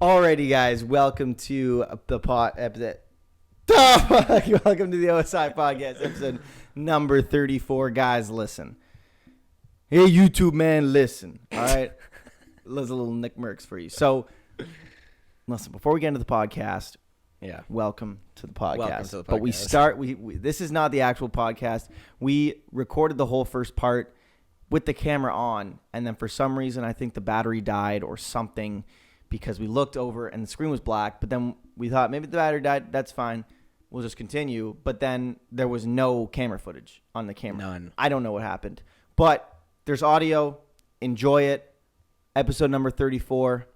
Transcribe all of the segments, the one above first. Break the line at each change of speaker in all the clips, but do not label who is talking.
Alrighty, guys, welcome to the welcome to the O.S.I podcast, episode number 34. Guys, listen. Hey, YouTube man, listen. All right, there's a little Nick Merckx for you. So, listen. Before we get into the podcast, welcome to the podcast.
Welcome to the podcast.
But we start. We this is not the actual podcast. We recorded the whole first part with the camera on, and then for some reason, I think the battery died or something. Because we looked over and the screen was black, but then we thought maybe the battery died. That's fine. We'll just continue. But then there was no camera footage on the camera.
None.
I don't know what happened. But there's audio. Enjoy it. Episode number 34.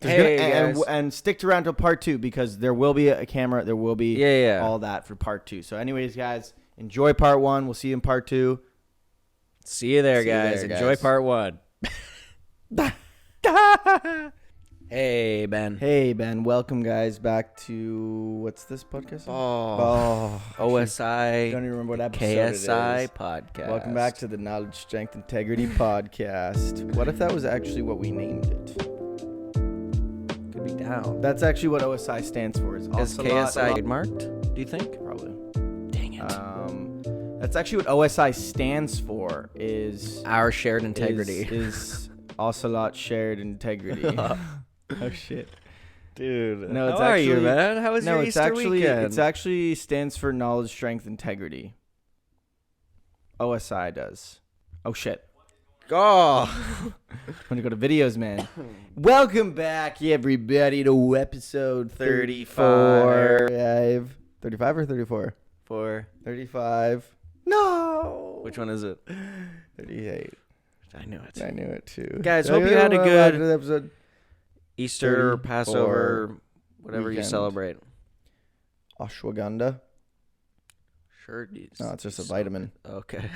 And stick around till part 2 because there will be a camera. There will be all that for part 2. So anyways, guys, enjoy part 1. We'll see you in part 2.
See you there, guys. Enjoy part 1. Hey, Ben.
Hey, Ben. Welcome, guys, back to, what's this podcast?
O.S.I.
Don't even remember what episode
KSI
it is.
podcast.
Welcome back to the Knowledge, Strength, Integrity podcast. What if that was actually what we named it?
Could be down.
That's actually what O.S.I stands for.
Is KSI trademarked, do you think?
Probably.
Dang it.
That's actually what O.S.I stands for, is...
Our shared integrity.
Is Ocelot Shared Integrity. Oh shit,
dude!
No, it's
how
actually,
are you, man? How was your Easter weekend?
It actually stands for Knowledge, Strength, Integrity. O.S.I does. Oh shit!
Oh,
I'm gonna go to videos, man. Welcome back, everybody, to episode 34. 35 or 34? 35. No.
Which one is it?
38.
I knew it.
I knew it too.
Guys, hope you had a good
episode.
Easter, Passover, whatever weekend. You celebrate.
Ashwagandha.
Sure.
No, it's just a vitamin.
Okay.
Well,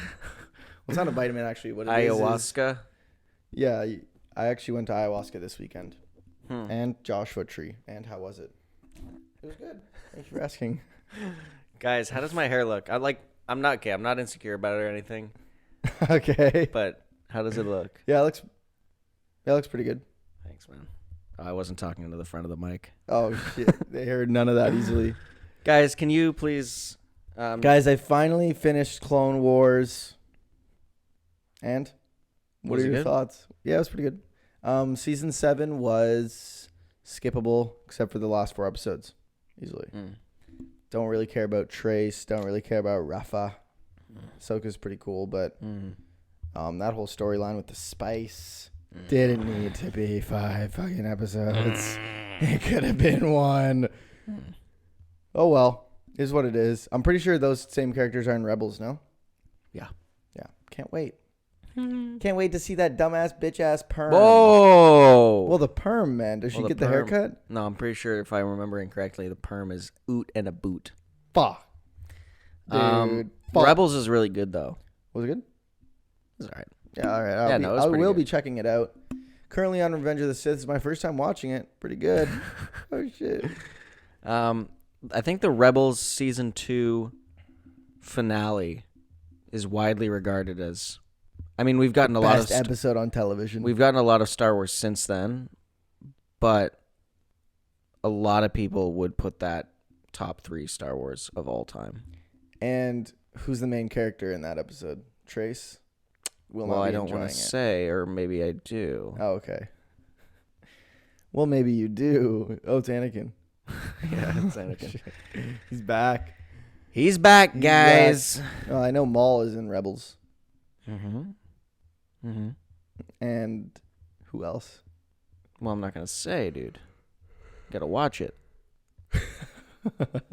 it's not a vitamin, actually. What it
ayahuasca?
Is, yeah, I actually went to ayahuasca this weekend. And Joshua Tree. And how was it? It was good. Thanks for asking.
Guys, how does my hair look? I'm not insecure about it or anything.
Okay.
But how does it look?
Yeah, it looks pretty good.
Thanks, man. I wasn't talking into the front of the mic.
Oh, shit. They heard none of that easily.
Guys, can you please...
Guys, I finally finished Clone Wars. And? What are your thoughts? Yeah, it was pretty good. Season 7 was skippable, except for the last 4 episodes. Easily. Don't really care about Trace. Don't really care about Rafa. Ahsoka's pretty cool, but that whole storyline with the spice... didn't need to be 5 fucking episodes. It could have been 1. Oh, well. Is what it is. I'm pretty sure those same characters are in Rebels, no?
Yeah.
Can't wait. Can't wait to see that dumbass bitch-ass perm.
Whoa!
Well, the perm, man. Does she get the haircut?
No, I'm pretty sure if I'm remembering correctly, the perm is oot and a boot.
Fuck. Dude.
Rebels is really good, though.
Was it good?
It's all right.
Yeah, all right. I will be checking it out. Currently on Revenge of the Sith. It's my first time watching it. Pretty good. Oh, shit.
I think the Rebels Season 2 finale is widely regarded as... I mean, we've gotten a lot of...
best episode on television.
We've gotten a lot of Star Wars since then, but a lot of people would put that top 3 Star Wars of all time.
And who's the main character in that episode? Trace?
Well, I don't want to say, or maybe I do.
Oh, okay. Well, maybe you do. Oh, it's Anakin.
Yeah, it's Anakin.
He's back.
He's back, guys.
Oh, I know Maul is in Rebels.
Mm-hmm.
And who else?
Well, I'm not going to say, dude. Got to watch it.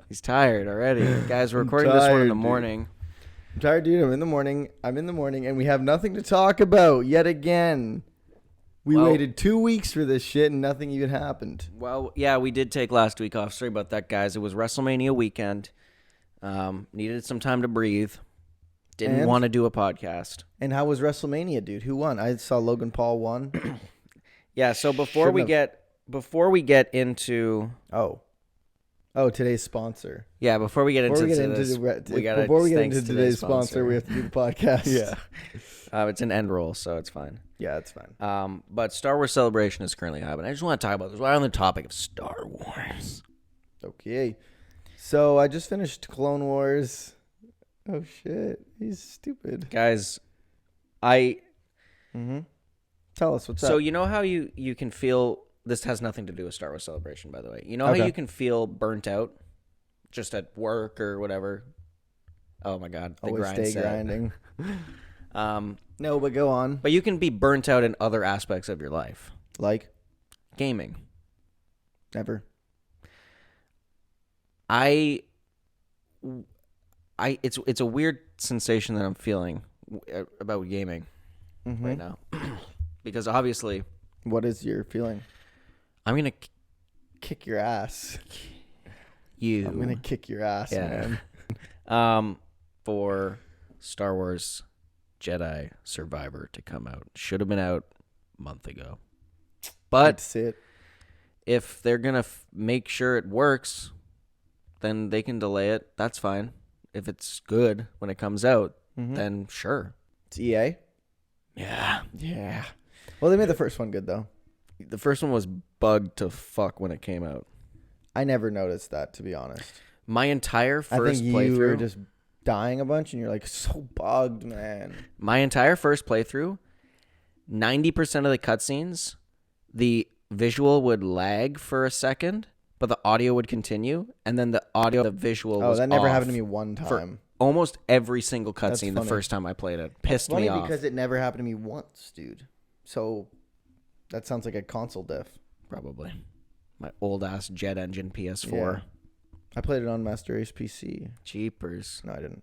He's tired already. Guys, we're recording this one in the morning.
I'm tired, dude. I'm in the morning, and we have nothing to talk about yet again. We waited 2 weeks for this shit, and nothing even happened.
Well, yeah, we did take last week off. Sorry about that, guys. It was WrestleMania weekend. Needed some time to breathe. Didn't want to do a podcast.
And how was WrestleMania, dude? Who won? I saw Logan Paul won.
Yeah, so before we get into...
Oh, today's sponsor.
Yeah, before we get into today's sponsor,
we have to do the podcast.
Yeah. It's an end roll, so it's fine.
Yeah, it's fine.
But Star Wars Celebration is currently happening. I just want to talk about this. We're on the topic of Star Wars.
Okay. So I just finished Clone Wars. Oh, shit. He's stupid.
Guys,
Tell us what's up.
So you know how you can feel, this has nothing to do with Star Wars Celebration, by the way. You know
Okay.
how you can feel burnt out just at work or whatever? Oh my God. The
Always
grind
stay
set.
grinding. No, but go on.
But you can be burnt out in other aspects of your life.
Like?
Gaming.
Never.
It's a weird sensation that I'm feeling about gaming right now. Because obviously,
What is your feeling?
I'm going to
Kick your ass.
you.
I'm going to kick your ass,
Yeah.
man.
For Star Wars Jedi Survivor to come out. Should have been out a month ago. But
That's it.
if they're going to make sure it works, then they can delay it. That's fine. If it's good when it comes out, then sure.
It's EA?
Yeah.
Yeah. Well, they made the first one good, though.
The first one was bugged to fuck when it came out.
I never noticed that, to be honest.
My entire
I
first
think you were
playthrough,
just dying a bunch, and you're like, so bugged, man.
my entire first playthrough, 90% of the cutscenes, the visual would lag for a second, but the audio would continue, and then the audio, the visual was
that never
off
happened to me one
for
time.
almost every single
That's
cutscene the
funny.
first time I played it. Pissed
Funny
me off.
because it never happened to me once, dude. So that sounds like a console diff.
Probably. My old-ass jet engine PS4.
Yeah. I played it on Master Race PC.
Jeepers.
No, I didn't.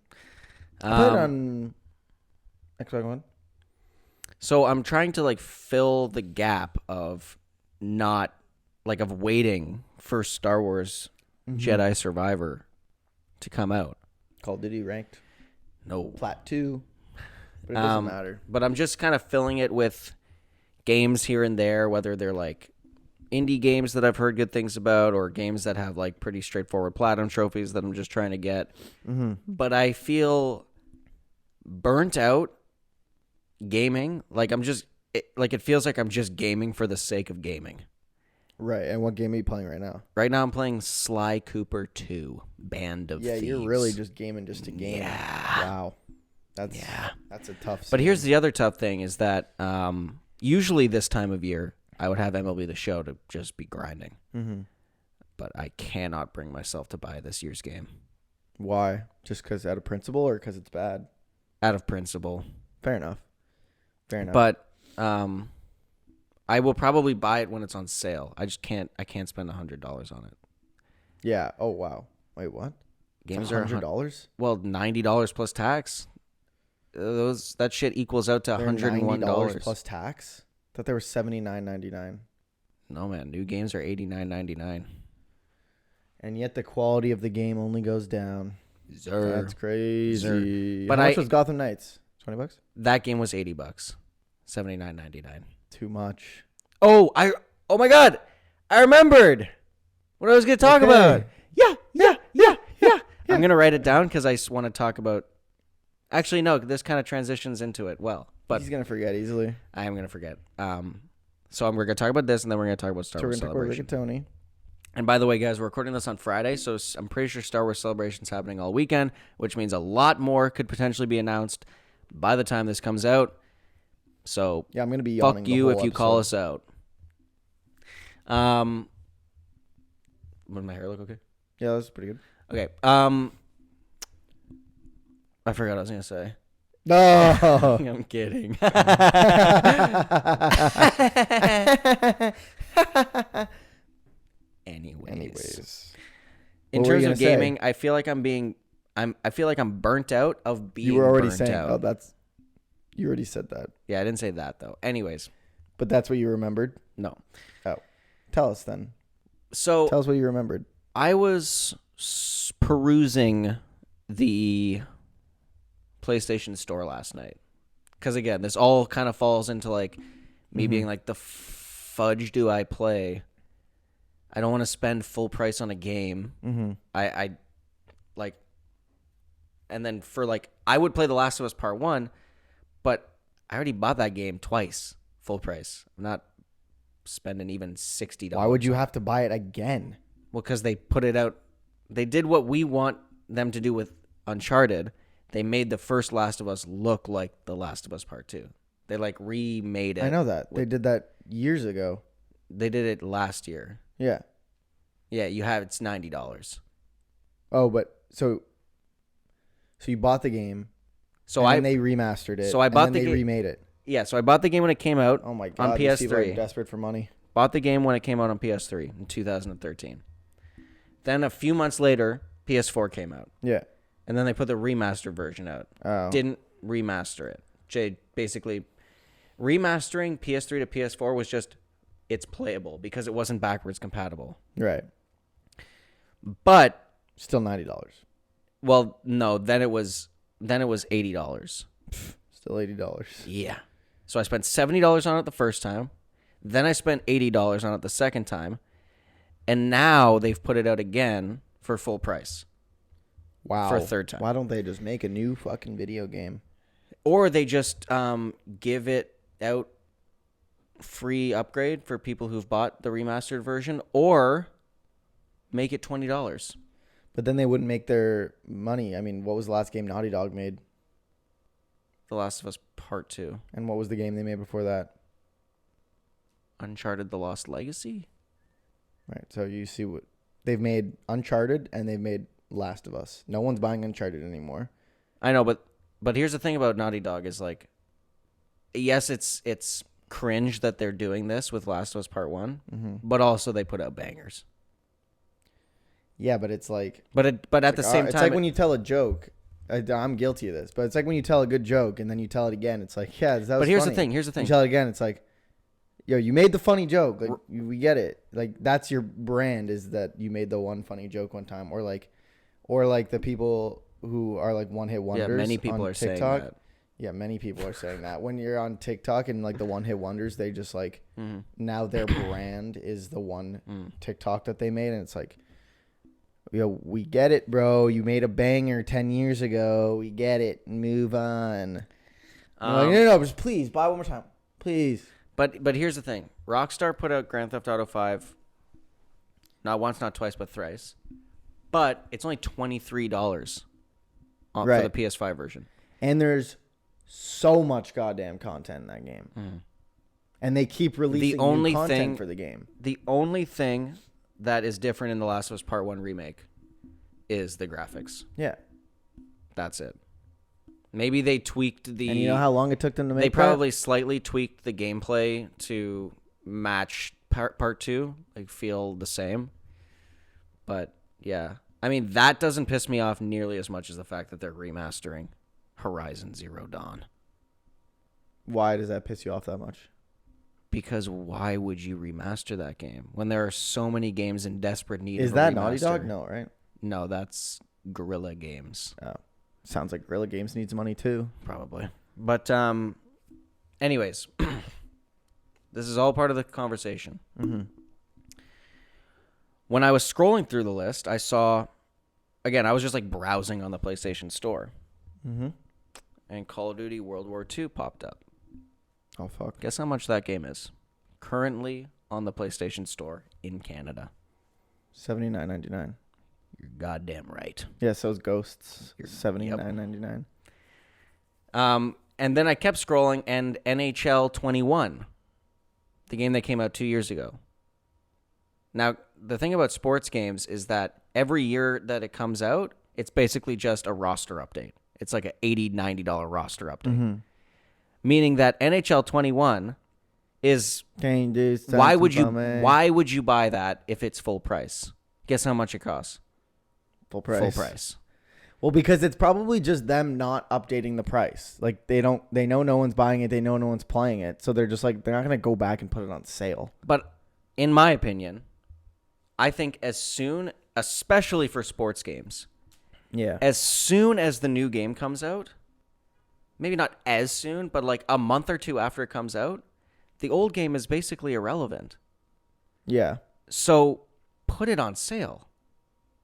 I played it on Xbox One.
So I'm trying to, like, fill the gap of not, like, of waiting for Star Wars Jedi Survivor to come out.
Call of Duty ranked.
No.
Plat 2. But it doesn't matter.
But I'm just kind of filling it with games here and there, whether they're, like, indie games that I've heard good things about or games that have, like, pretty straightforward platinum trophies that I'm just trying to get. But I feel burnt out gaming. Like, it feels like I'm just gaming for the sake of gaming.
Right. And what game are you playing right now?
Right now I'm playing Sly Cooper 2, Band of Thieves.
Yeah, you're really just gaming just to game.
Yeah.
Wow. That's a tough
But
scene.
here's the other tough thing is that usually this time of year, I would have MLB The Show to just be grinding. But I cannot bring myself to buy this year's game.
Why? Just because out of principle or because it's bad?
Out of principle.
Fair enough.
But I will probably buy it when it's on sale. I can't spend $100 on it.
Yeah. Oh, wow. Wait, what?
Games are
$100?
Well, $90 plus tax. That shit equals out to $101
$90 plus tax? I thought they were $79.99.
No, man, new games are $89.99.
And yet the quality of the game only goes down. That's crazy.
But
How much was Gotham Knights? $20?
That game was $80, $79.99.
Too much.
Oh my God, I remembered what I was gonna talk about. Yeah. I'm gonna write it down because I want to talk about. Actually, no, this kind of transitions into it well. But
He's gonna forget easily.
I am gonna forget. So we're gonna talk about this, and then we're gonna talk about Star Wars
We're
Celebration.
Tony.
And by the way, guys, we're recording this on Friday, so I'm pretty sure Star Wars Celebration's happening all weekend, which means a lot more could potentially be announced by the time this comes out. So
Yeah, I'm gonna be yawning
fuck
the
you
whole
if you
episode.
call us out. Would my hair look okay?
Yeah, that's pretty good.
Okay. I forgot what I was gonna say.
No.
I'm kidding. Anyways. In
What were you
terms
gonna
of
say?
gaming, I feel like I feel like I'm burnt out of being
You were already
burnt
saying.
out.
Oh, you already said that.
Yeah, I didn't say that though. Anyways,
But that's what you remembered.
no.
Oh, tell us then.
So
Tell us what you remembered.
I was perusing the PlayStation Store last night. Because again, this all kind of falls into like me being like, the fudge do I play? I don't want to spend full price on a game. I like, and then for like, I would play The Last of Us Part 1, but I already bought that game twice. full price. I'm not spending even $60.
Why would you have to buy it again?
Well, because they put it out. They did what we want them to do with Uncharted. They made the first Last of Us look like The Last of Us Part 2. They like remade it.
I know that. They did that years ago.
They did it last year.
Yeah.
Yeah, it's $90.
Oh, but so you bought the game.
So
and then they remastered it.
So I bought
and
the
then they
game.
remade it.
Yeah, so I bought the game when it came out.
Oh my god!
On
These people are
PS3.
desperate for money.
Bought the game when it came out on PS3 in 2013. Then a few months later, PS4 came out.
Yeah.
And then they put the remastered version out.
Oh.
Didn't remaster it. Basically, remastering PS3 to PS4 was just, it's playable because it wasn't backwards compatible.
Right.
But
still $90.
Well, no, then it was $80.
Still $80.
Yeah. So I spent $70 on it the first time. Then I spent $80 on it the second time. And now they've put it out again for full price.
Wow.
For a third time.
Why don't they just make a new fucking video game?
Or they just give it out free upgrade for people who've bought the remastered version, or make it $20.
But then they wouldn't make their money. I mean, what was the last game Naughty Dog made?
The Last of Us Part 2.
And what was the game they made before that?
Uncharted: The Lost Legacy?
Right. So you see what they've made: Uncharted, and they've made Last of Us. No one's buying Uncharted anymore.
I know, but here's the thing about Naughty Dog is like, yes, it's cringe that they're doing this with Last of Us Part 1, but also they put out bangers.
Yeah, but it's like...
But at the same time...
It's like when you tell a joke. I'm guilty of this, but it's like when you tell a good joke and then you tell it again. It's like, yeah, that was
But here's
funny.
Here's the thing.
You tell it again, it's like, yo, you made the funny joke. Like, we get it. Like, that's your brand, is that you made the one funny joke one time. Or like the people who are like one-hit wonders.
Yeah, many people
on
are
TikTok.
saying that.
Yeah, many people are saying that. When you're on TikTok and like the one-hit wonders, they just like, now their brand is the one TikTok that they made. And it's like, yo, we get it, bro. You made a banger 10 years ago. We get it. Move on. Like, no, just please buy one more time. Please.
But here's the thing. Rockstar put out Grand Theft Auto 5 not once, not twice, but thrice. But it's only $23 for the PS5 version.
And there's so much goddamn content in that game. And they keep releasing new content for the game.
The only thing that is different in The Last of Us Part 1 remake is the graphics.
Yeah.
That's it. Maybe they tweaked the...
And you know how long it took them to make
They probably slightly tweaked the gameplay to match part 2. Like, feel the same. But, yeah. I mean, that doesn't piss me off nearly as much as the fact that they're remastering Horizon Zero Dawn.
Why does that piss you off that much?
Because why would you remaster that game when there are so many games in desperate need of a remaster?
Is that Naughty Dog? No, right?
No, that's Guerrilla Games.
Oh. Sounds like Guerrilla Games needs money too.
Probably. But anyways, this is all part of the conversation. When I was scrolling through the list, I saw, again, I was just like browsing on the PlayStation Store. And Call of Duty World War II popped up.
Oh, fuck.
Guess how much that game is? Currently on the PlayStation Store in Canada.
$79.99.
You're goddamn right.
Yeah, so is Ghosts. $79.99.
And then I kept scrolling, and NHL 21, the game that came out 2 years ago. Now, the thing about sports games is that every year that it comes out, it's basically just a roster update. It's like an $80, $90 roster update. Meaning that NHL 21 is... why would you buy that if it's full price? Guess how much it costs?
Full price.
Full price.
Well, because it's probably just them not updating the price. Like, they know no one's buying it. They know no one's playing it. So they're just like, they're not going to go back and put it on sale.
But in my opinion, I think as soon, especially for sports games, as soon as the new game comes out, maybe not as soon, but like a month or two after it comes out, the old game is basically irrelevant.
Yeah.
So put it on sale.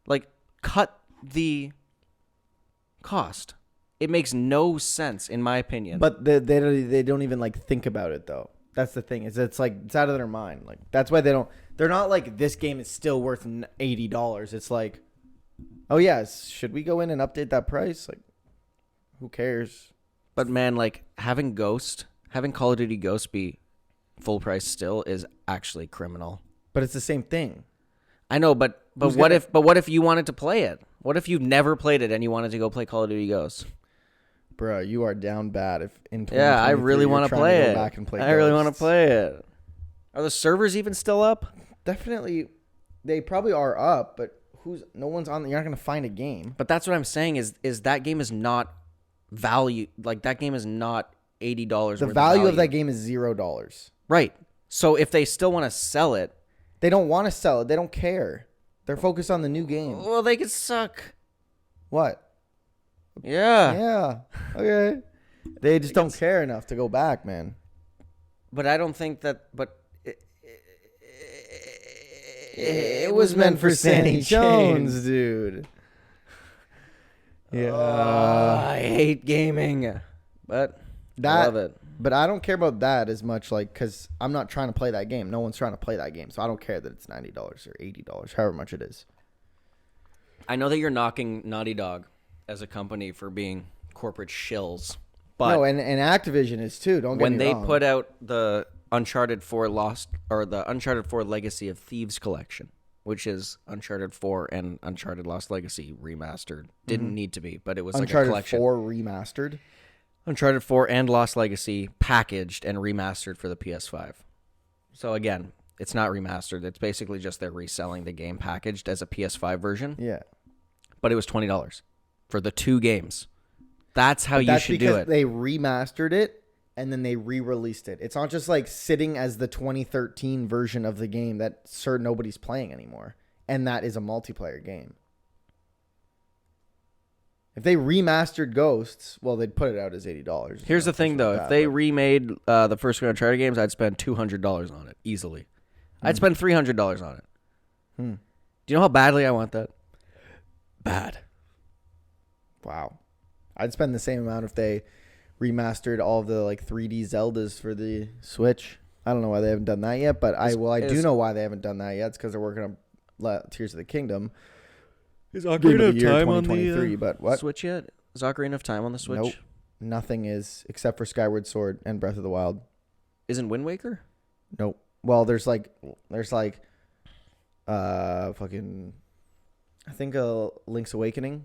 Like, cut the cost. It makes no sense, in my opinion.
But they don't even like think about it though. That's the thing. It's like it's out of their mind. Like that's why they're not like this game is still worth $80. It's like, oh yeah, should we go in and update that price? Like, who cares?
But man, like having Call of Duty Ghost be full price still is actually criminal.
But it's the same thing.
I know, but what if you wanted to play it? What if you've never played it and you wanted to go play Call of Duty Ghost?
Bro, you are down bad. If in
I really want to play it. I really want to play it. Are the servers even still up?
Definitely, they probably are up, but no one's on. You're not gonna find a game.
But that's what I'm saying is that game is not value. Like that game is not $80.
The value of that game is $0.
Right. So if they still want to sell it,
they don't want to sell it. They don't care. They're focused on the new game.
Well, they could suck.
What?
Yeah.
Yeah. Okay. They just don't care enough to go back, man.
But I don't think that. But
it was meant for Sandy Jones, dude. Yeah.
I hate gaming, but I love it.
But I don't care about that as much, like, because I'm not trying to play that game. No one's trying to play that game, so I don't care that it's $90 or $80, however much it is.
I know that you're knocking Naughty Dog as a company for being corporate shills, but
no, and Activision is too. Don't get me wrong.
When they put out the Uncharted 4 Legacy of Thieves collection, which is Uncharted 4 and Uncharted Lost Legacy remastered, didn't need to be, but it was
Uncharted
like a collection.
4 remastered.
Uncharted 4 and Lost Legacy packaged and remastered for the PS5. So again, it's not remastered. It's basically just they're reselling the game packaged as a PS5 version.
Yeah.
But it was $20 for the 2 games. That's how you should do it.
That's because they remastered it and then they re-released it. It's not just like sitting as the 2013 version of the game that nobody's playing anymore. And that is a multiplayer game. If they remastered Ghosts, well, they'd put it out as $80.
Here's the thing, though. If they remade the first Uncharted games, I'd spend $200 on it, easily. I'd spend $300 on it. Do you know how badly I want that? Bad.
Wow. I'd spend the same amount if they remastered all of the like 3D Zeldas for the Switch. I don't know why they haven't done that yet, but I do know why they haven't done that yet. It's because they're working on Tears of the Kingdom.
Is Ocarina of Time on the
but what?
Switch yet? Is Ocarina of Time on the Switch?
Nope. Nothing is, except for Skyward Sword and Breath of the Wild.
Isn't Wind Waker?
Nope. Well, there's fucking, I think Link's Awakening.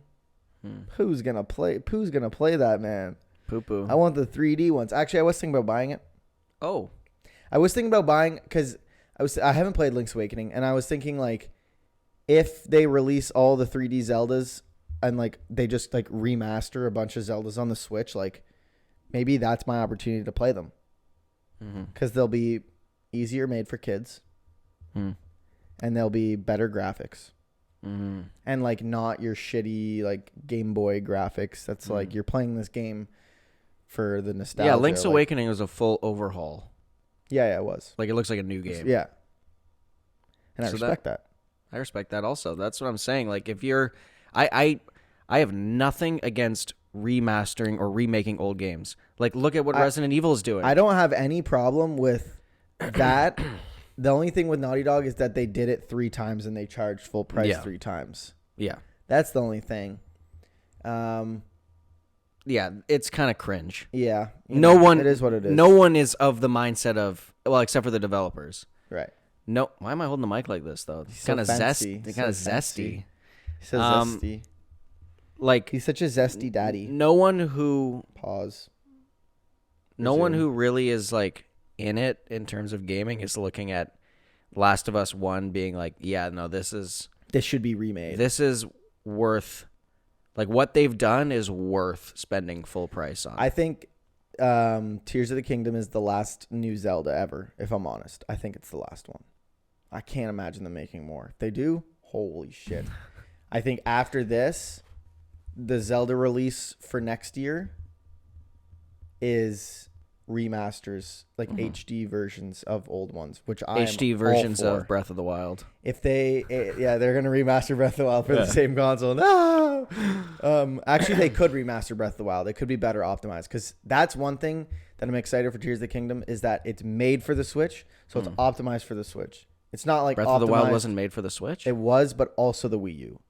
Who's gonna play that, man?
Poo-poo.
I want the 3D ones. Actually, I was thinking about buying it.
Oh.
I was thinking about buying because I haven't played Link's Awakening, and I was thinking like, if they release all the 3D Zeldas and like they just like remaster a bunch of Zeldas on the Switch, like maybe that's my opportunity to play them because they'll be easier made for kids and they'll be better graphics and like not your shitty like Game Boy graphics. That's like you're playing this game for the nostalgia.
Yeah, Link's Awakening was a full overhaul.
Yeah, it was.
Like it looks like a new game.
Yeah, and I respect that.
I respect that also. That's what I'm saying. Like if you're, I have nothing against remastering or remaking old games. Like look at what Resident Evil is doing.
I don't have any problem with that. The only thing with Naughty Dog is that they did it 3 times and they charged full price 3 times.
Yeah.
That's the only thing.
Yeah, it's kind of cringe.
Yeah.
No one.
It is what it is.
No one is of the mindset of, well, except for the developers.
Right.
No, why am I holding the mic like this though? It's kind of zesty. Kind of zesty.
He says zesty.
Like
he's such a zesty daddy.
No one who
pause.
No one who really is like in it in terms of gaming is looking at Last of Us 1 being like, yeah, no, this
should be remade.
This is worth, like what they've done is worth spending full price on.
I think Tears of the Kingdom is the last new Zelda ever, if I'm honest. I think it's the last one. I can't imagine them making more. If they do, holy shit. I think after this, the Zelda release for next year is remasters, like HD versions of old ones, which I
HD
am
versions
all for.
of Breath of the Wild.
If they, they're gonna remaster Breath of the Wild for the same console. No, actually, they could remaster Breath of the Wild. It could be better optimized because that's one thing that I'm excited for Tears of the Kingdom is that it's made for the Switch, so it's optimized for the Switch. It's not like
Breath of the Wild wasn't made for the Switch.
It was, but also the Wii U.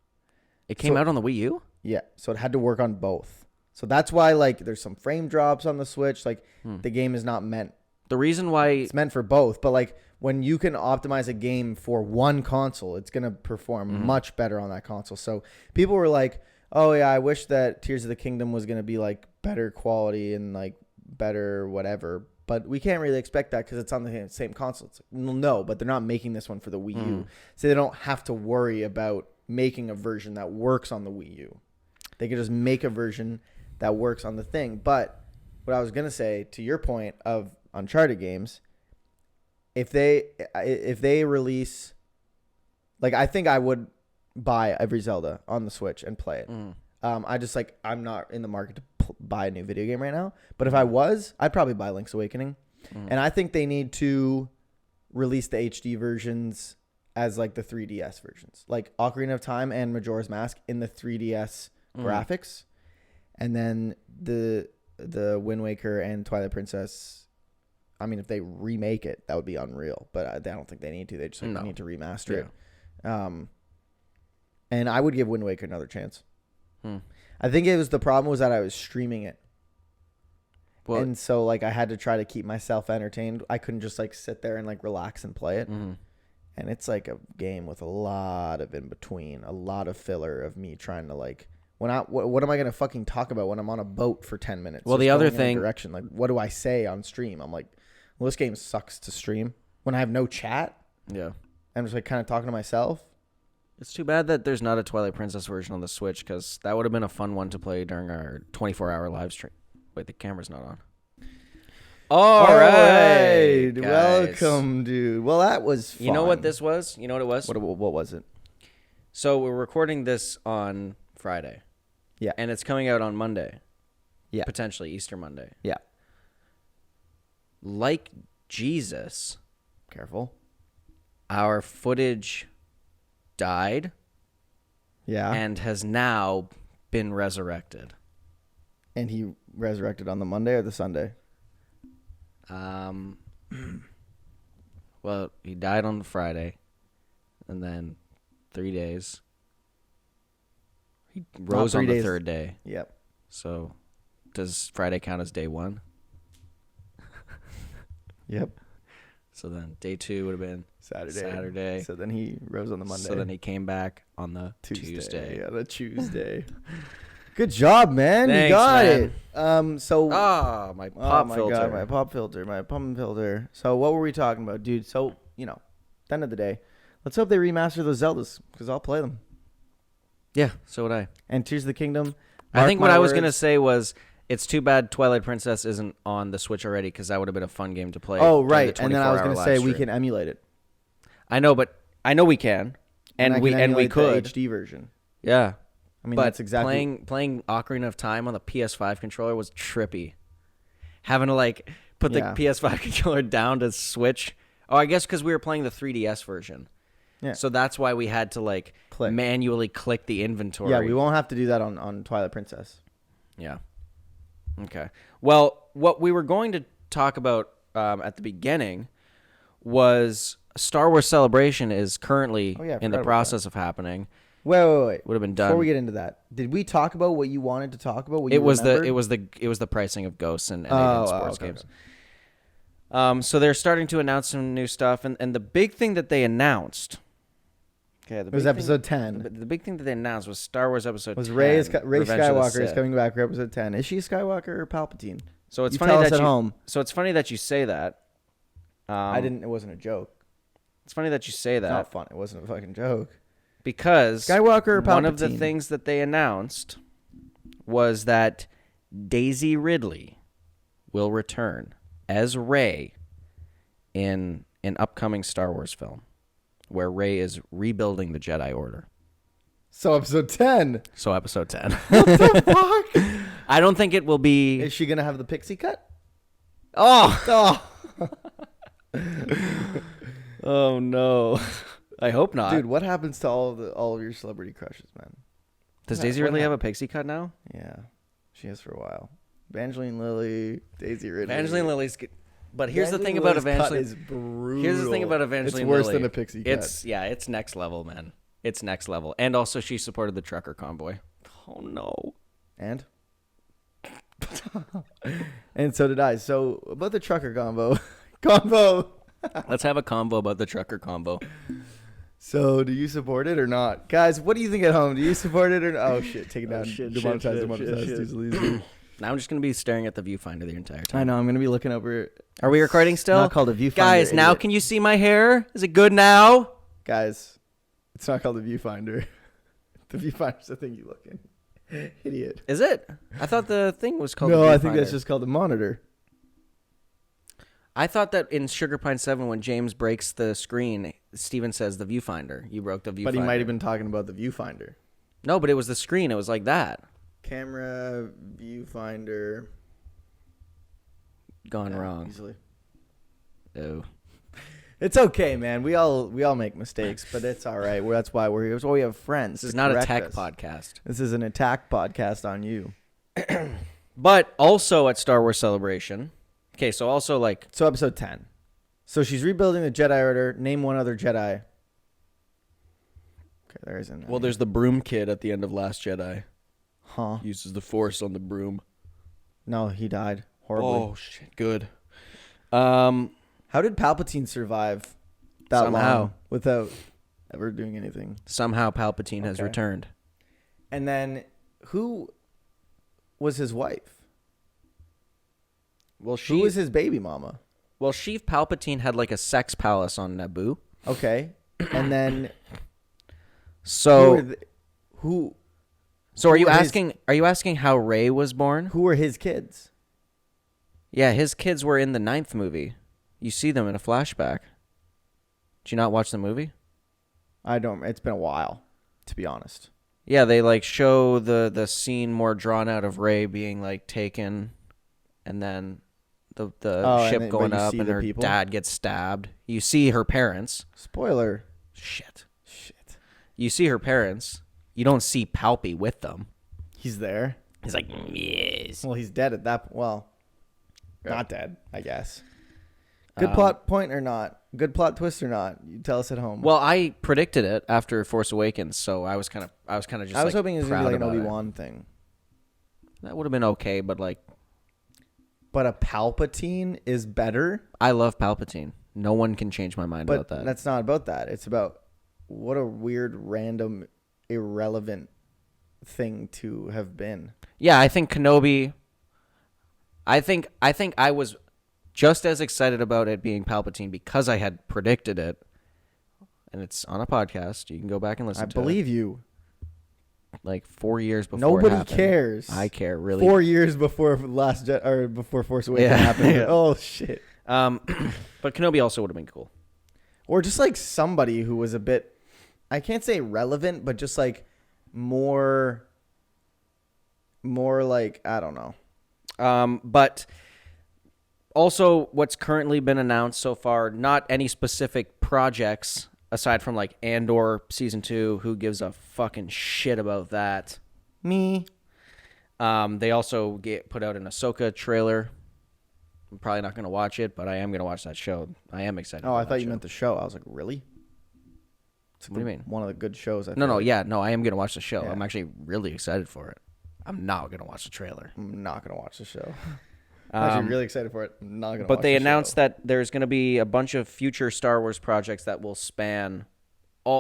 It came out on the Wii U.
Yeah, so it had to work on both. So that's why, like, there's some frame drops on the Switch. Like, the game is not meant.
The reason why
it's meant for both, but like when you can optimize a game for one console, it's gonna perform much better on that console. So people were like, "Oh yeah, I wish that Tears of the Kingdom was gonna be like better quality and like better whatever." But we can't really expect that because it's on the same console. It's like, no, but they're not making this one for the Wii U, so they don't have to worry about making a version that works on the Wii U. They can just make a version that works on the thing. But what I was going to say, to your point of Uncharted games, if they release, like, I think I would buy every Zelda on the Switch and play it. I'm not in the market to buy a new video game right now. But if I was, I'd probably buy Link's Awakening. And I think they need to release the HD versions as like the 3DS versions, like Ocarina of Time and Majora's Mask in the 3DS graphics. And then the Wind Waker and Twilight Princess, I mean, if they remake it, that would be unreal. But I don't think they need to. They just need to remaster it. And I would give Wind Waker another chance. I think the problem was that I was streaming it. Well, and so like I had to try to keep myself entertained. I couldn't just like sit there and like relax and play it. And it's like a game with a lot of in between, a lot of filler of me trying to like. What am I going to fucking talk about when I'm on a boat for 10 minutes?
Well, the other thing...
Direction. Like, what do I say on stream? I'm like, well, this game sucks to stream. When I have no chat, I'm just like kind of talking to myself.
It's too bad that there's not a Twilight Princess version on the Switch because that would have been a fun one to play during our 24-hour live stream. Wait, the camera's not on. All right.
Welcome, dude. Well, that was fun.
You know what this was? You know what it was?
What was it?
So we're recording this on Friday.
Yeah.
And it's coming out on Monday.
Yeah.
Potentially Easter Monday.
Yeah.
Like Jesus.
Careful.
Our footage died.
Yeah.
And has now been resurrected.
And he resurrected on the Monday or the Sunday?
Well, he died on the Friday. And then 3 days. He rose on the third day.
Yep.
So, does Friday count as day one?
Yep.
So then day 2 would have been Saturday.
So then he rose on the Monday.
So then he came back on the Tuesday.
Yeah, the Tuesday. Good job, man.
Thanks,
you got
man.
it.
My pop filter.
God, my pop filter. So what were we talking about, dude? So, at the end of the day, let's hope they remaster those Zeldas because I'll play them.
Yeah, so would I.
And Tears of the Kingdom.
I think what I was going to say was it's too bad Twilight Princess isn't on the Switch already because that would have been a fun game to play.
Oh, right. And then I was going to say we can emulate it.
I know, but I know we can. And we could.
The HD version.
Yeah.
I mean, that's exactly.
Playing Ocarina of Time on the PS5 controller was trippy. Having to like put the PS5 controller down to switch. Oh, I guess because we were playing the 3DS version. Yeah. So that's why we had to like manually click the inventory.
Yeah, we won't have to do that on Twilight Princess.
Yeah. Okay. Well, what we were going to talk about at the beginning was Star Wars Celebration is currently in the process of happening.
Wait.
Would have been done.
Before we get into that, did we talk about what you wanted to talk about?
It was the pricing of Ghosts and sports games. Okay. So they're starting to announce some new stuff, and the big thing that they announced. Okay,
it was episode 10.
The big thing that they announced was Star Wars episode 10.
Rey Skywalker is coming back for episode 10. Is she Skywalker or Palpatine?
So it's funny that you say that.
It wasn't a joke.
It's funny that you say that.
It's not fun. It wasn't a fucking joke.
Because
Skywalker or Palpatine?
One of the things that they announced was that Daisy Ridley will return as Rey in an upcoming Star Wars film where Rey is rebuilding the Jedi Order.
So episode 10.
What
the fuck?
I don't think it will be...
Is she going to have the pixie cut?
Oh. Oh no. I hope not.
Dude, what happens to all of your celebrity crushes, man?
Does Daisy really have a pixie cut now?
Yeah, she has for a while. Evangeline Lilly, Daisy Ridley.
Evangeline Lilly's good. But here's the thing about Evangeline.
Is brutal.
Here's the thing about Evangeline
Lilly. It's worse
Lilly.
than a pixie cut.
It's next level, man. It's next level. And also she supported the trucker convoy. Oh no.
And? And so did I. So about the trucker combo.
Let's have a convo about the trucker combo.
So do you support it or not? Guys, what do you think at home? Do you support it or not? Oh shit, take it down. Demonetize.
Now I'm just going to be staring at the viewfinder the entire time.
I know, I'm going to be looking over.
Are we recording still?
It's not called a viewfinder.
Guys, now can you see my hair? Is it good now?
Guys, it's not called a viewfinder. The viewfinder's the thing you look in. Idiot.
Is it? I thought the thing was called
No,
the viewfinder.
I think that's just called a monitor.
I thought that in Sugar Pine 7, when James breaks the screen, Steven says the viewfinder. You broke the viewfinder.
But he might have been talking about the viewfinder.
No, but it was the screen. It was like that.
Camera, viewfinder.
Gone wrong.
Easily.
Oh.
It's okay, man. We all make mistakes, but it's all right. That's why we're here. That's why we have friends.
This is not a tech podcast.
This is an attack podcast on you.
But also at Star Wars Celebration. Okay, so also like...
So episode 10. So she's rebuilding the Jedi Order. Name one other Jedi. Okay, there isn't.
Well, there's the broom kid at the end of Last Jedi.
Huh?
Uses the Force on the broom.
No, he died horribly.
Oh, shit. Good.
How did Palpatine survive that
Somehow.
long without ever doing anything?
Somehow Palpatine has returned.
And then who was his wife?
Well,
who was his baby mama?
Well, Sheev Palpatine had like a sex palace on Naboo.
Okay. And then
So are you
were
asking how Rey was born?
Who were his kids?
Yeah, his kids were in the 9th movie. You see them in a flashback. Did you not watch the movie?
I don't. It's been a while, to be honest.
Yeah, they like show the scene more drawn out of Rey being like taken, and then the ship going up and her dad gets stabbed. You see her parents.
Spoiler.
Shit. You see her parents. You don't see Palpy with them.
He's there.
He's like, yes.
Well, he's dead at that. Well, not dead, I guess. Good plot point or not? Good plot twist or not? You tell us at home.
Well, I predicted it after Force Awakens, so I was kind of just. I was
hoping it was gonna be like an Obi-Wan thing.
That would have been okay, but like.
But a Palpatine is better.
I love Palpatine. No one can change my mind about that.
But that's not about that. It's about what a weird, random, irrelevant thing to have been.
Yeah, I think Kenobi. I think I was just as excited about it being Palpatine because I had predicted it, and it's on a podcast. You can go back and listen to it.
I believe you.
Like 4 years before
Nobody
it happened.
cares.
I care, really.
4 years before before Force Awakens happened.
Yeah.
Oh shit.
But Kenobi also would have been cool.
Or just like somebody who was a bit, I can't say relevant, but just like more like, I don't know.
But also what's currently been announced so far, not any specific projects aside from like Andor season 2. Who gives a fucking shit about that?
Me.
They also put out an Ahsoka trailer. I'm probably not going to watch it, but I am going to watch that show. I am excited.
Oh, I thought you meant the show. I was like, really?
What do you mean?
One of the good shows.
No, I am going to watch the show. Yeah. I'm actually really excited for it. I'm not going to watch the trailer.
I'm not going to watch the show. I'm actually really excited for it. I'm not going to watch the show.
But they announced that there's going to be a bunch of future Star Wars projects that will span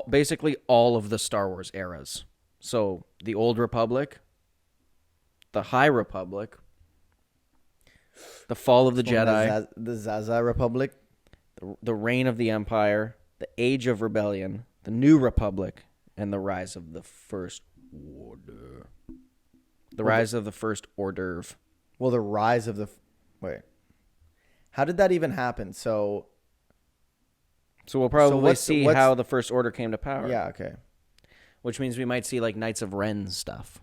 basically all of the Star Wars eras. So the Old Republic, the High Republic, the Fall of the Jedi,
the Zaza Republic,
the Reign of the Empire, the Age of Rebellion, the New Republic, and the Rise of the First Order. Rise of the First Order.
Well, the Rise of the... Wait. How did that even happen? So
we'll probably see how the First Order came to power.
Yeah, okay.
Which means we might see like Knights of Ren stuff.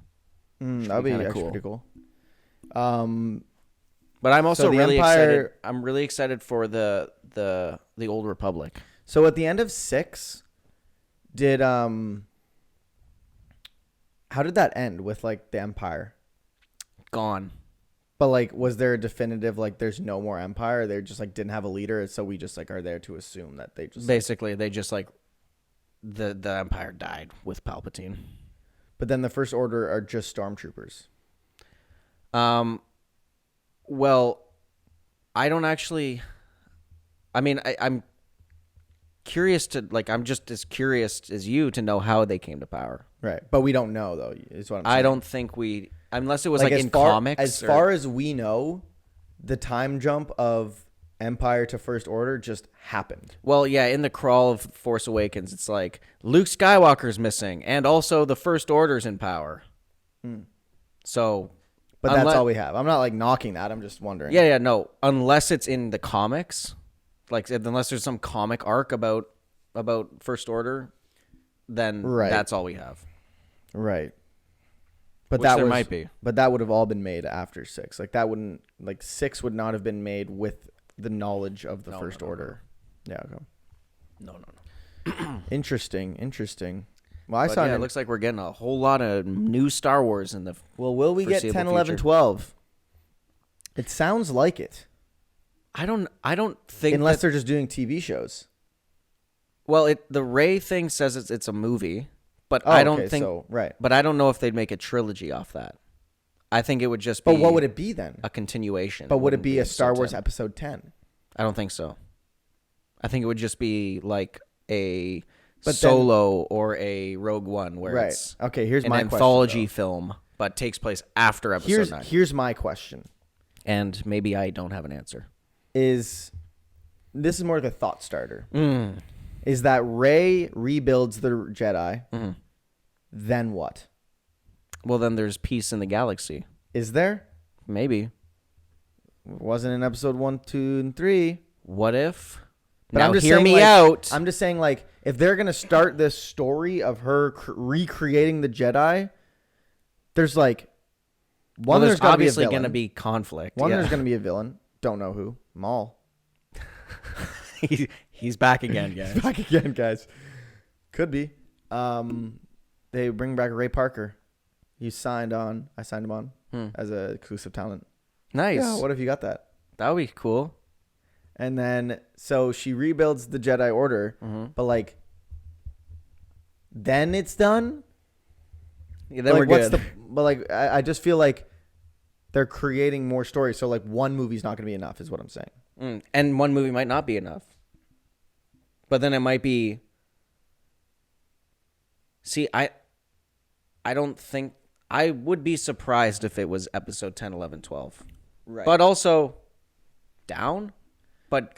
That would be actually pretty cool.
But I'm also really
Empire,
excited. I'm really excited for the Old Republic.
So at the end of 6, did how did that end with like the Empire?
Gone.
But like, was there a definitive like there's no more Empire? They just like didn't have a leader, so we just like are there to assume that they just
basically they just like the Empire died with Palpatine.
But then the First Order are just stormtroopers.
Well, I don't actually. I mean, I'm curious to like. I'm just as curious as you to know how they came to power.
Right, but we don't know though. Is what I'm saying.
I don't think we, unless it was like in comics.
As far as we know, the time jump of Empire to First Order just happened.
Well, yeah, in the crawl of Force Awakens, it's like Luke Skywalker's missing, and also the First Order's in power. So,
but that's all we have. I'm not like knocking that. I'm just wondering.
Yeah, no. Unless it's in the comics, like unless there's some comic arc about First Order, then that's all we have.
Right. But
Which there might be.
But that would have all been made after 6. Like that wouldn't 6 would not have been made with the knowledge of the First Order. No. Yeah. Okay.
No.
Interesting. Well,
it looks like we're getting a whole lot of new Star Wars in the.
Well, will we get 10, 11, 12? It sounds like it.
I don't think
unless they're just doing TV shows.
Well, the Rey thing says it's a movie, but I don't think
right.
But I don't know if they'd make a trilogy off that. I think it would just be.
But what would it be then?
A continuation.
But would it be a Star Wars Episode 10?
I don't think so. I think it would just be like a Solo or a Rogue One, where it's
here's
an
my
anthology
question,
film, but takes place after Episode 9.
Here's my question,
and maybe I don't have an answer.
This is more of a thought starter. Is that Rey rebuilds the Jedi? Mm-hmm. Then what?
Well, then there's peace in the galaxy.
Is there?
Maybe.
It wasn't in Episode 1, 2, and 3.
What if?
But
now
hear
me out.
I'm just saying, like, if they're going to start this story of her recreating the Jedi, the's like,
there's obviously going to be conflict.
There's going to be a villain. Don't know who. Maul.
He's back again, guys.
He's back again, guys. Could be. They bring back Ray Parker. I signed him on as an exclusive talent.
Nice.
Yeah, what if you got that?
That would be cool.
And then, so she rebuilds the Jedi Order, but like, then it's done?
Yeah, then we're good.
But like, I just feel like they're creating more stories. So like, one movie's not going to be enough is what I'm saying.
And one movie might not be enough. But then it might be... See, I don't think... I would be surprised if it was Episode 10, 11, 12.
Right.
But also down? But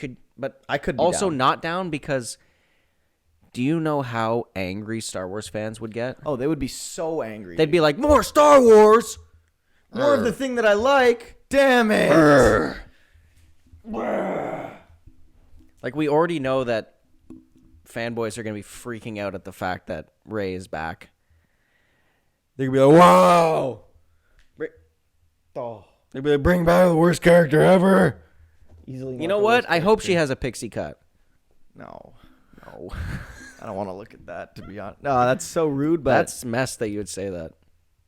I could be
also
down.
Not down because... Do you know how angry Star Wars fans would get?
Oh, they would be so angry.
They'd be like, more Star Wars!
More of the thing that I like. Damn it.
Like, we already know that fanboys are going to be freaking out at the fact that Rey is back.
They're going to be like, wow. They'd be like, bring back the worst character ever.
Easily. You know what? I hope she has a pixie cut.
No. I don't want to look at that, to be honest. No, that's so rude, but...
That's mess that you would say that.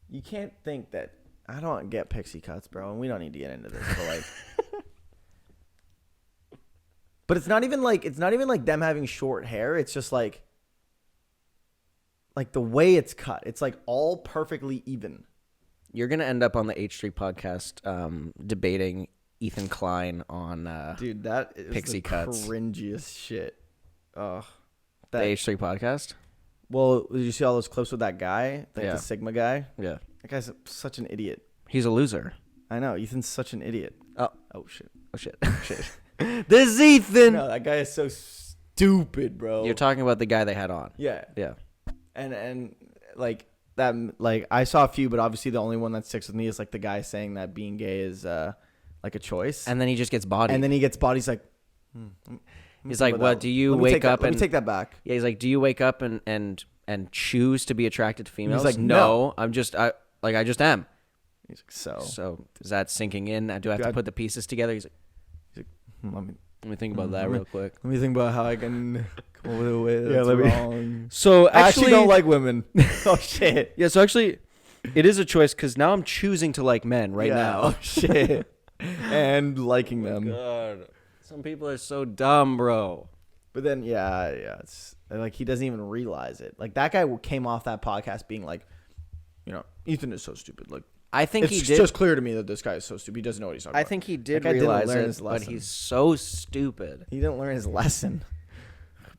You can't think that... I don't get pixie cuts, bro, and we don't need to get into this, but like... But it's not even like them having short hair. It's just like the way it's cut. It's like all perfectly even.
You're going to end up on the H3 podcast debating Ethan Klein on
dude, that is
pixie cuts.
Cringiest shit. Ugh.
The H3 podcast?
Well, did you see all those clips with that guy? The Sigma guy?
Yeah.
That guy's such an idiot.
He's a loser.
I know. Ethan's such an idiot. Oh shit.
This is Ethan.
No, that guy is so stupid, bro.
You're talking about the guy they had on.
Yeah.
Yeah.
And like that, like I saw a few, but obviously the only one that sticks with me is like the guy saying that being gay is like a choice.
And then he just gets bodied.
And then he gets bodied. He's like,
he's like, what? Do you wake up and...
Let me take that back.
Yeah, he's like, do you wake up and choose to be attracted to females?
He's like,
no. I'm just, I just am.
He's like, so.
So is that sinking in? Do I have to put the pieces together? He's like,
Let
me think about that real quick.
Let me think about how I can come up with a way that's wrong.
So
I actually don't like women. Oh, shit.
Yeah, so actually, it is a choice because now I'm choosing to like men now.
Oh, shit. And liking them.
God. Some people are so dumb, bro.
But then, yeah, it's like he doesn't even realize it. Like that guy came off that podcast being like, Ethan is so stupid. Like
I think
it's just clear to me that this guy is so stupid. He doesn't know what he's talking about.
I think he did realize it, but he's so stupid.
He didn't learn his lesson.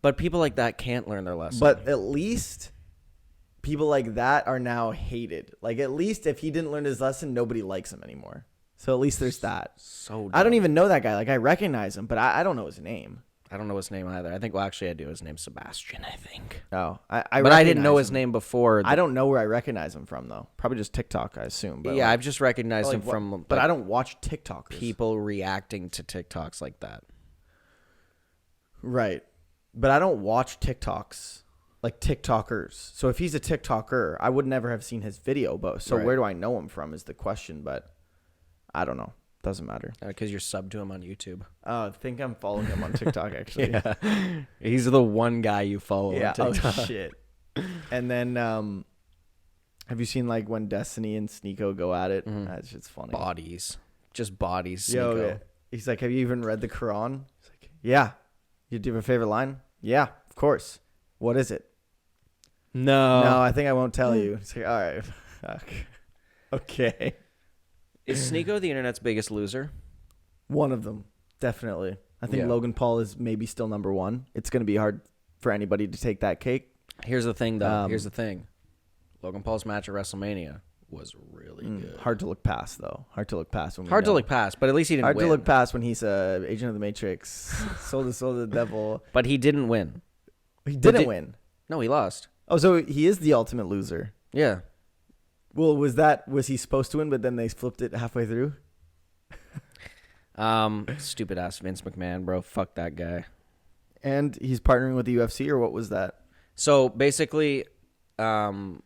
But people like that can't learn their lesson.
But at least people like that are now hated. Like at least if he didn't learn his lesson, nobody likes him anymore. So at least there's that.
So dumb.
I don't even know that guy. Like I recognize him, but I don't know his name.
I don't know his name either. I think, well, actually, I do. His name's Sebastian, I think.
Oh,
but I didn't know his name before.
I don't know where I recognize him from, though. Probably just TikTok, I assume. But
yeah, I've just recognized him from.
But I don't watch TikTokers.
People reacting to TikToks like that.
Right. But I don't watch TikToks, like TikTokers. So if he's a TikToker, I would never have seen his video. But so where do I know him from is the question. But I don't know. Doesn't matter.
Because you're subbed to him on YouTube.
I think I'm following him on TikTok, actually.
Yeah. He's the one guy you follow on TikTok.
Oh, shit. And then, have you seen, like, when Destiny and Sneeko go at it?
Mm-hmm.
That shit's funny.
Bodies. Just bodies, Sneeko.
Yo, he's like, have you even read the Quran? He's like, yeah. You do have a favorite line? Yeah, of course. What is it? No, I think I won't tell you. It's like, all right. Fuck. Okay.
Is Sneeko the internet's biggest loser?
One of them, definitely. I think Logan Paul is maybe still number one. It's going to be hard for anybody to take that cake.
Here's the thing, though. Here's the thing. Logan Paul's match at WrestleMania was really good.
Hard to look past, though. Hard to look past.
Hard to look past, but at least he didn't win.
Hard to look past when he's Agent of the Matrix, soul of the devil.
But he didn't win.
He didn't win.
No, he lost.
Oh, so he is the ultimate loser.
Yeah.
Well, was he supposed to win, but then they flipped it halfway through?
Stupid ass Vince McMahon, bro. Fuck that guy.
And he's partnering with the UFC, or what was that?
So basically,
or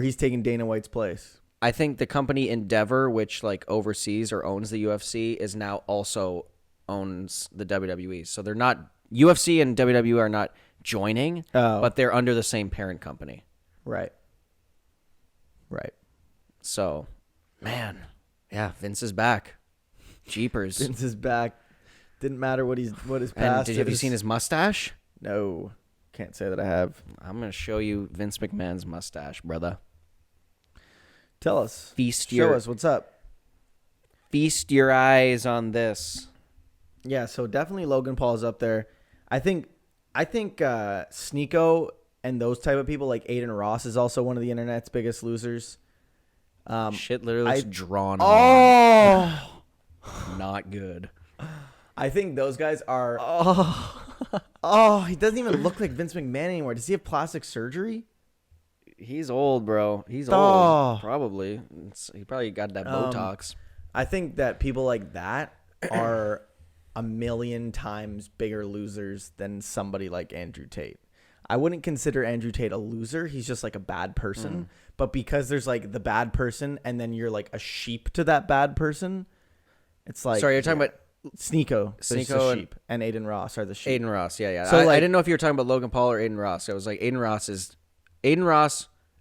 he's taking Dana White's place.
I think the company Endeavor, which like oversees or owns the UFC, is now also owns the WWE. So they're not UFC and WWE are not joining, but they're under the same parent company.
Right.
So, man, yeah, Vince is back. Jeepers.
Vince is back. Didn't matter what his past.
And have you seen his mustache?
No, can't say that I have.
I'm gonna show you Vince McMahon's mustache, brother.
Tell us.
Show
us what's up.
Feast your eyes on this.
Yeah, so definitely Logan Paul is up there. I think Sneeko and those type of people like Aiden Ross is also one of the internet's biggest losers.
Shit literally looks drawn on. Not good.
I think those guys are. He doesn't even look like Vince McMahon anymore. Does he have plastic surgery?
He's old, bro. He's old. Probably. He probably got that Botox.
I think that people like that are a million times bigger losers than somebody like Andrew Tate. I wouldn't consider Andrew Tate a loser. He's just like a bad person. But because there's like the bad person and then you're like a sheep to that bad person, it's like...
Sorry, you're talking about...
Sneeko is the sheep and Aiden Ross are the sheep.
Aiden Ross, yeah.
So
I didn't know if you were talking about Logan Paul or Aiden Ross. I was like, Aiden Ross...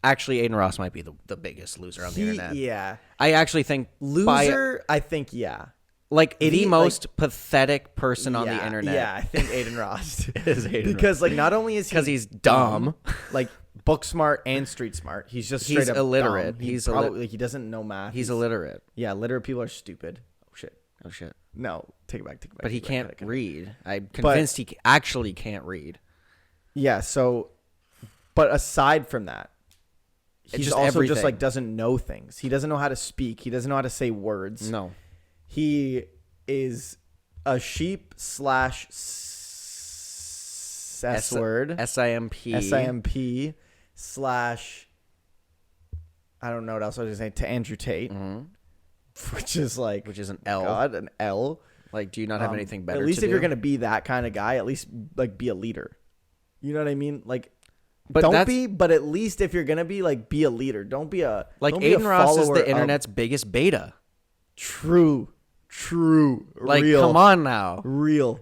Actually, Aiden Ross might be the biggest loser on the internet.
Yeah.
I actually think...
I think, yeah.
Like the most pathetic person on the internet.
Yeah, I think Aiden Ross
is Aiden
because like not only is
he's dumb,
like book smart and street smart. He's just straight up
illiterate.
Dumb. He's probably like he doesn't know math.
He's illiterate.
Yeah, literate people are stupid.
Oh shit.
No, take it back.
But he can't read. I'm convinced he actually can't read.
Yeah. So, but aside from that, he's also
everything.
just like doesn't know things. He doesn't know how to speak. He doesn't know how to say words.
No.
He is a sheep / S-word. SIMP / I don't know what else I was going to say, to Andrew Tate. Which is
an L.
God, an L.
Like, do you not have anything better
at least
to
if
do?
you're going to be that kind of guy, at least like be a leader. You know what I mean? Like,
But
don't be. But at least if you're gonna be like, be a leader. Don't be a
like
don't be
Aiden
a
Ross is
follower
the internet's biggest beta.
True.
Like,
real.
come on now.
Real.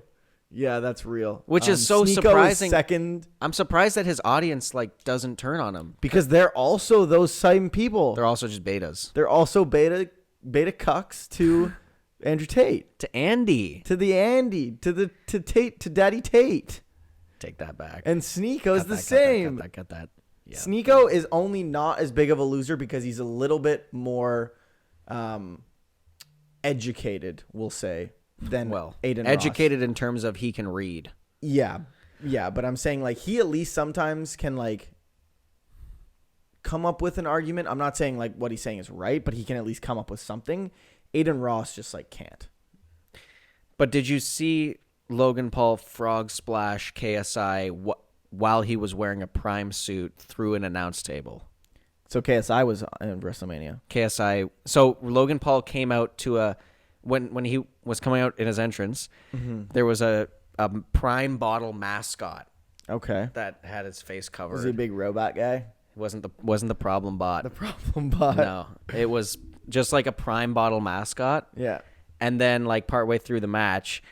Yeah, that's real.
Which is so
Sneeko
surprising.
Is second.
I'm surprised that his audience like doesn't turn on him
because they're also those same people.
They're also just betas.
They're also beta cucks to Andrew Tate,
to Andy,
to Tate, to Daddy Tate.
Take that back.
And Sneeko is the same.
Cut that. Yeah.
Sneeko is only not as big of a loser because he's a little bit more educated, we'll say, than Aiden
educated
Ross.
In terms of he can read.
Yeah, but I'm saying like he at least sometimes can like come up with an argument. I'm not saying like what he's saying is right, but he can at least come up with something. Aiden Ross just like can't.
But did you see Logan Paul frog splash KSI while he was wearing a Prime suit through an announce table?
So KSI was in WrestleMania.
KSI. So Logan Paul came out to when he was coming out in his entrance, there was a Prime bottle mascot.
Okay.
That had his face covered.
Was he a big robot guy?
It wasn't the problem bot.
The problem bot.
No, it was just like a Prime bottle mascot.
Yeah.
And then like partway through the match,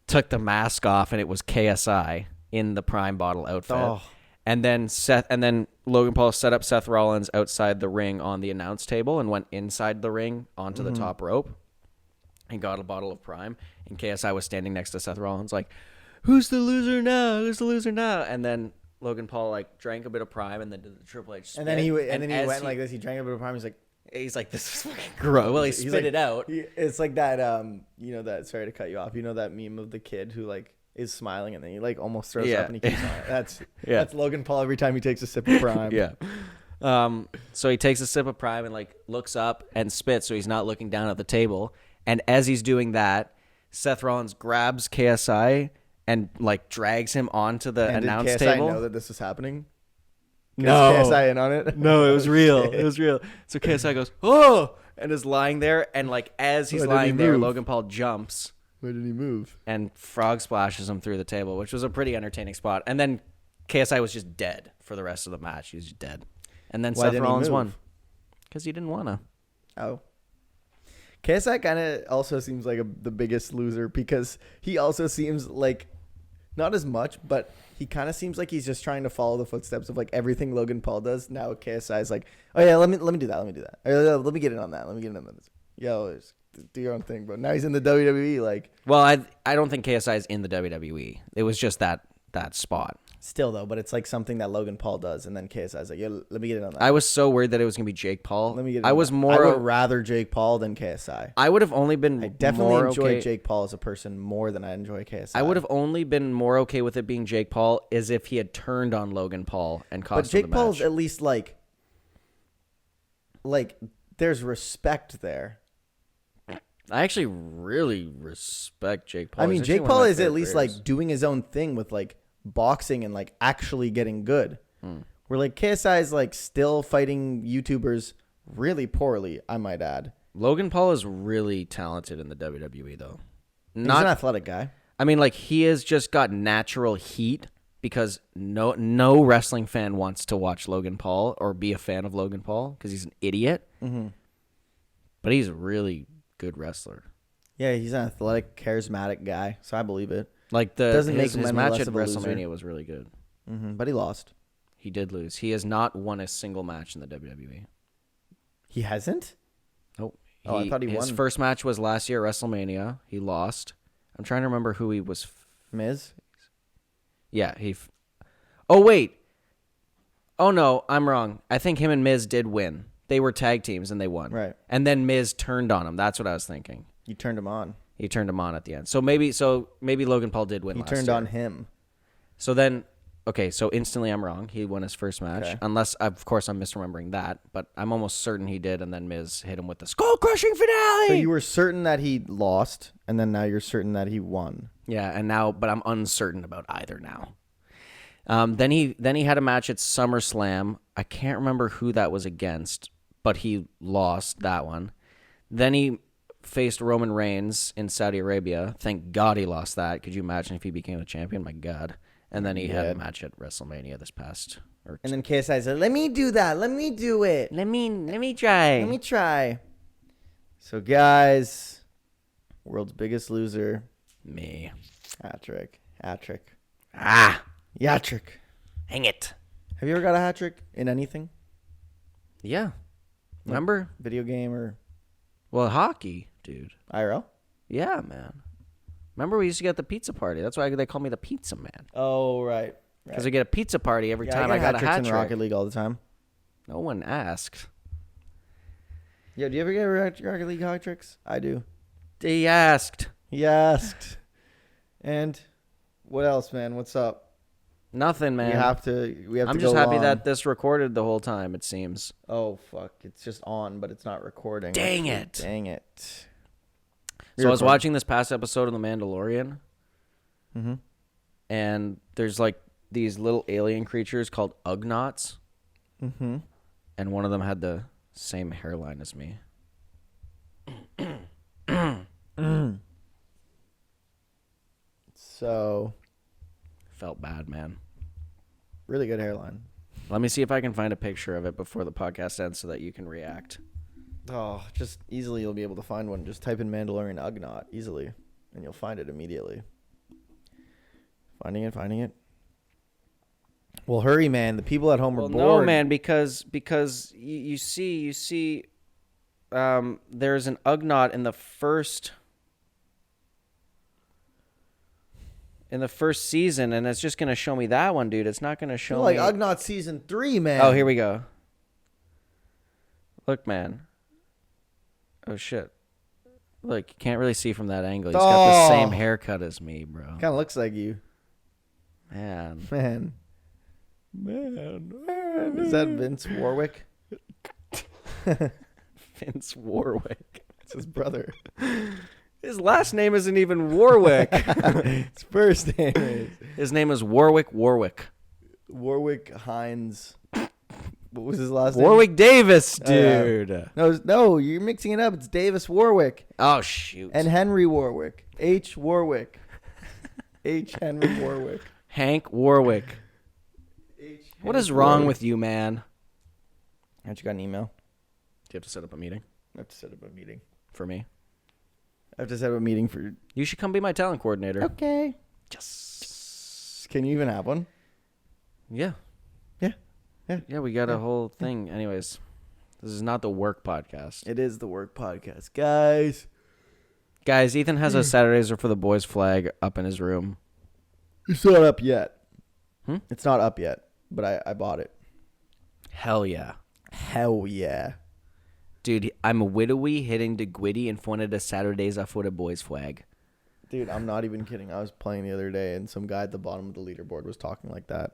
took the mask off and it was KSI in the Prime bottle outfit.
Oh.
And then Logan Paul set up Seth Rollins outside the ring on the announce table and went inside the ring onto the top rope and got a bottle of Prime. And KSI was standing next to Seth Rollins like, who's the loser now? Who's the loser now? And then Logan Paul like drank a bit of Prime and then did the Triple H spit.
And then he went like this. He drank a bit of Prime.
He's like, this is fucking gross. Well, he spit it out.
It's like that, that, sorry to cut you off. You know that meme of the kid who like is smiling and then he like almost throws up and he keeps smiling. That's Logan Paul every time he takes a sip of Prime.
Yeah. So he takes a sip of Prime and like looks up and spits, so he's not looking down at the table. And as he's doing that, Seth Rollins grabs KSI and like drags him onto the announce table.
Did KSI know that this was happening?
No.
Was KSI in on it?
No, it was real. It was real. So KSI goes, oh, and is lying there. And like as he's lying there, Logan Paul jumps.
Where did he move?
And frog splashes him through the table, which was a pretty entertaining spot. And then KSI was just dead for the rest of the match. He was just dead. And then Seth Rollins won. Because he didn't want to.
Oh. KSI kind of also seems like the biggest loser because he also seems like, not as much, but he kind of seems like he's just trying to follow the footsteps of like everything Logan Paul does. Now KSI is like, oh yeah, let me do that. Or, let me get in on that. Yo, do your own thing, bro. Now he's in the WWE. Like,
well, I don't think KSI is in the WWE. It was just that spot.
Still though, but it's like something that Logan Paul does, and then KSI is like, yeah, let me get in on that.
I was so worried that it was gonna be Jake Paul.
Let me get in
I
on
was
that.
more.
I would rather Jake Paul than KSI.
I would have only been.
I definitely
more
enjoy
okay.
Jake Paul as a person more than I enjoy KSI.
I would have only been more okay with it being Jake Paul as if he had turned on Logan Paul and cost him the match.
But Jake Paul's at least like there's respect there.
I actually really respect Jake Paul.
I mean, Jake Paul is at least like doing his own thing with like boxing and like actually getting good. Where like KSI is like still fighting YouTubers really poorly, I might add.
Logan Paul is really talented in the WWE though.
He's an athletic guy.
I mean, like he has just got natural heat because no wrestling fan wants to watch Logan Paul or be a fan of Logan Paul because he's an idiot. Mm-hmm. But he's a really good wrestler.
Yeah, he's an athletic, charismatic guy, so I believe it.
Like
doesn't make
his
him any
match
less
at
of a loser.
WrestleMania was really good.
Mm-hmm, but he lost.
He did lose. He has not won a single match in the WWE.
He hasn't?
Nope.
I thought he won.
His first match was last year at WrestleMania. He lost. I'm trying to remember who he was.
Miz?
Yeah, Oh, wait. Oh, no, I'm wrong. I think him and Miz did win. They were tag teams and they won.
Right.
And then Miz turned on him. That's what I was thinking.
You turned him on.
He turned him on at the end. So maybe Logan Paul did win last year.
He turned on him.
So then, okay, so instantly I'm wrong. He won his first match. Okay. Unless, of course, I'm misremembering that. But I'm almost certain he did. And then Miz hit him with the skull-crushing finale.
So you were certain that he lost. And then now you're certain that he won.
Yeah, but I'm uncertain about either now. Then he had a match at SummerSlam. I can't remember who that was against, but he lost that one. Then he faced Roman Reigns in Saudi Arabia. Thank God he lost that. Could you imagine if he became a champion? My God. And then he had a match at WrestleMania this past
And then KSI said, let me do that. Let me do it.
Let me try.
Let me try. So, guys, world's biggest loser.
Me.
Hat trick.
Hat
trick.
Hang it.
Have you ever got a hat trick in anything?
Yeah. Remember?
Video game or?
Well, hockey, dude.
IRL?
Yeah, man. Remember we used to get the pizza party. That's why they call me the pizza man.
Oh, right.
Because we get a pizza party every time I got a hat trick.
In Rocket League all the time.
No one asked.
Yeah, do you ever get Rocket League hat tricks? I do.
He asked.
And what else, man? What's up?
Nothing, man.
We have to
I'm just happy that this recorded the whole time, it seems.
Oh, fuck. It's just on, but it's not recording.
Dang it. So I was watching this past episode of The Mandalorian.
Mm-hmm.
And there's like these little alien creatures called Ugnaughts.
Mm-hmm.
And one of them had the same hairline as me.
So.
Felt bad, man.
Really good hairline.
Let me see if I can find a picture of it before the podcast ends so that you can react.
Oh, just easily you'll be able to find one. Just type in Mandalorian Ugnaught easily, and you'll find it immediately. Finding it. Well, hurry, man. The people at home are bored.
No, man, because you see, there's an Ugnaught in the first season, and it's just gonna show me that one, dude. It's not gonna show me
like Ugnaught season 3, man.
Oh, here we go. Look, man. Oh shit. Look, you can't really see from that angle. He's got the same haircut as me, bro.
Kind of looks like you.
Man.
Is that Vince Warwick?
Vince Warwick.
It's his brother.
His last name isn't even Warwick.
His first name is.
His name is Warwick.
Warwick Hines. What was his last name?
Warwick Davis, dude.
No, you're mixing it up. It's Davis Warwick.
Oh, shoot.
And Henry Warwick. H. Warwick. H. Henry Warwick.
Hank Warwick. What is wrong with you, man?
Haven't you got an email?
Do you have to set up a meeting?
I have to set up a meeting.
For me?
I have to set up a meeting for...
You should come be my talent coordinator.
Okay.
Yes.
Can you even have one?
Yeah. Yeah, we got a whole thing. Anyways, this is not the work podcast.
It is the work podcast. Guys,
Ethan has a Saturdays Are for the Boys flag up in his room.
It's not up yet.
Hmm?
It's not up yet, but I bought it.
Hell yeah. Dude, I'm widowy hitting the Gwitty in front of the Saturdays Are for the Boys flag.
Dude, I'm not even kidding. I was playing the other day, and some guy at the bottom of the leaderboard was talking like that.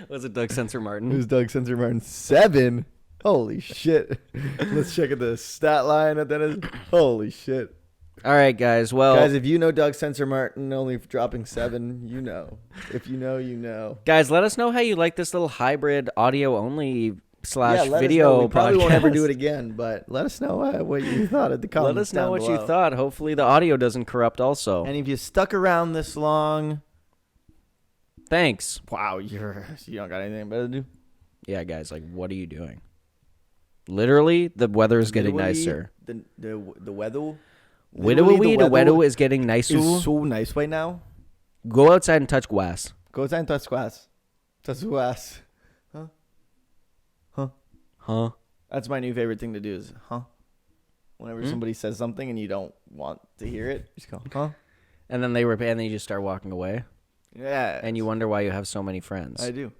Was it Doug Sensor Martin?
It was Doug Sensor Martin. 7? Holy shit. Let's check at the stat line at that. Holy shit.
All right, guys. Well,
guys, if you know Doug Sensor Martin only dropping 7, you know. If you know, you know.
Guys, let us know how you like this little hybrid audio only / video
we probably
podcast.
Won't ever do it again, but let us know what you thought at the comments.
Let us know what
below.
you thought. Hopefully the audio doesn't corrupt also.
And if you stuck around this long,
thanks.
Wow, you don't got anything better to do?
Yeah, guys, like, what are you doing? Literally, the weather is getting nicer.
The weather.
The weather is getting nicer.
It's so nice right now.
Go outside and touch grass.
Go outside and touch grass. Touch grass. Huh? That's my new favorite thing to do is, huh? Whenever somebody says something and you don't want to hear it, just go, huh?
And then and then you just start walking away.
Yeah.
And you wonder why you have so many friends.
I do.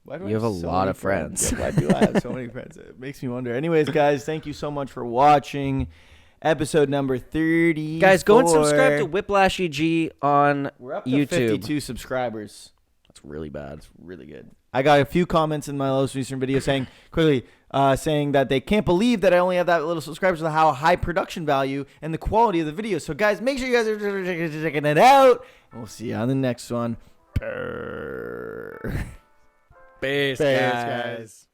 Why do
you have a lot of friends.
Yeah, why do I have so many friends? It makes me wonder. Anyways, guys, thank you so much for watching episode number 30.
Guys, go and subscribe to Whiplash EG on
We're up to
YouTube.
52 subscribers.
That's really bad.
That's really good. I got a few comments in my most recent video saying that they can't believe that I only have that little subscribers with how high production value and the quality of the video. So, guys, make sure you guys are checking it out. And we'll see you on the next one.
Peace, guys.